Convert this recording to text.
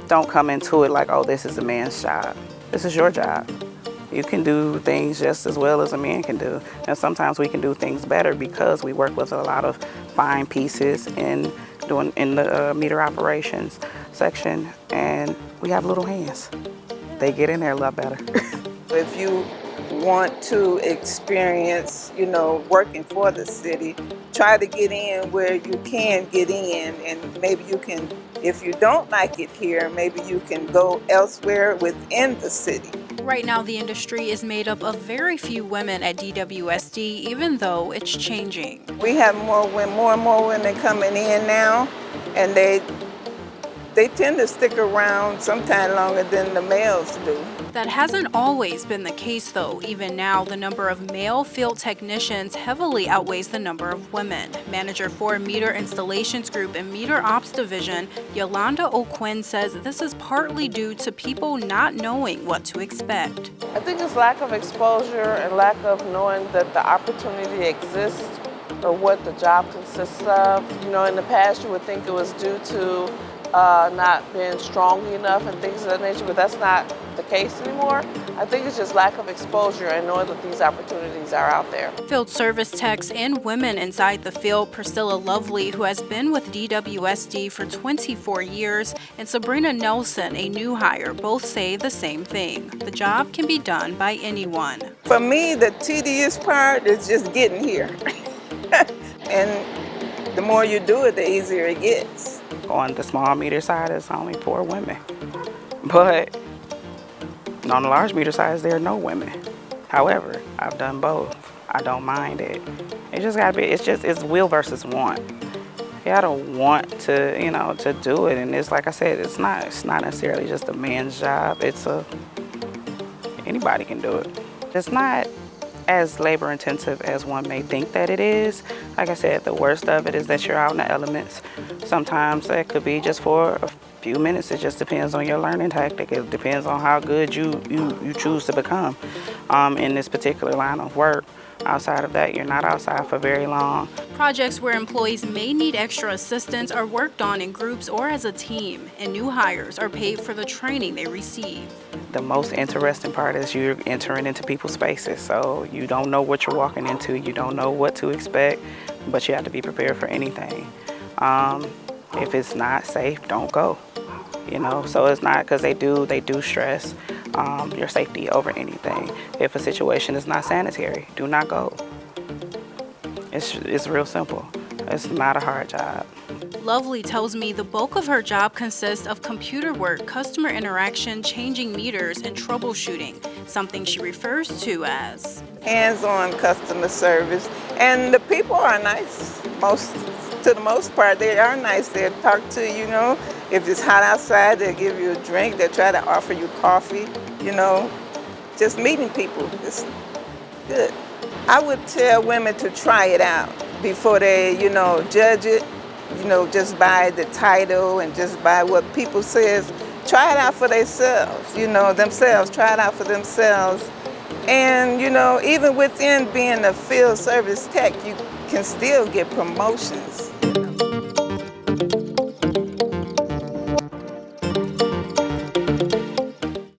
don't come into it like, oh, this is a man's job. This is your job. You can do things just as well as a man can do. And sometimes we can do things better because we work with a lot of fine pieces in the meter operations section, and we have little hands. They get in there a lot better. If you want to experience, working for the city, try to get in where you can get in, and maybe you can, if you don't like it here, maybe you can go elsewhere within the city. Right now, the industry is made up of very few women at DWSD, even though it's changing. We have more and more women coming in now, and they tend to stick around sometimes longer than the males do. That hasn't always been the case, though. Even now, the number of male field technicians heavily outweighs the number of women. Manager for Meter Installations Group and Meter Ops Division, Yolanda O'Quinn, says this is partly due to people not knowing what to expect. I think it's lack of exposure and lack of knowing that the opportunity exists or what the job consists of. In the past, you would think it was due to not being strong enough and things of that nature, but that's not the case anymore. I think it's just lack of exposure and knowing that these opportunities are out there. Field service techs and women inside the field, Priscilla Lovely, who has been with DWSD for 24 years, and Sabrina Nelson, a new hire, both say the same thing. The job can be done by anyone. For me, the tedious part is just getting here. And the more you do it, the easier it gets. On the small meter side, it's only 4 women. But on the large meter side, there are no women. However, I've done both. I don't mind it. It just gotta be, it's will versus want. You gotta want to, to do it. And it's like I said, it's not necessarily just a man's job. Anybody can do it. It's not as labor intensive as one may think that it is. Like I said, the worst of it is that you're out in the elements. Sometimes that could be just for a few minutes. It just depends on your learning tactic. It depends on how good you choose to become in this particular line of work. Outside of that, you're not outside for very long. Projects where employees may need extra assistance are worked on in groups or as a team, and new hires are paid for the training they receive. The most interesting part is you're entering into people's spaces, so you don't know what you're walking into, you don't know what to expect, but you have to be prepared for anything. If it's not safe, don't go. So it's not, because they do stress your safety over anything. If a situation is not sanitary, do not go. It's real simple. It's not a hard job. Lovely tells me the bulk of her job consists of computer work, customer interaction, changing meters, and troubleshooting, something she refers to as hands-on customer service. And the people are nice. To the most part, they are nice. They'll talk to you, If it's hot outside, they'll give you a drink. They'll try to offer you coffee, Just meeting people is good. I would tell women to try it out before they, judge it, just by the title and just by what people says. Try it out for themselves, try it out for themselves. And, even within being a field service tech, you can still get promotions.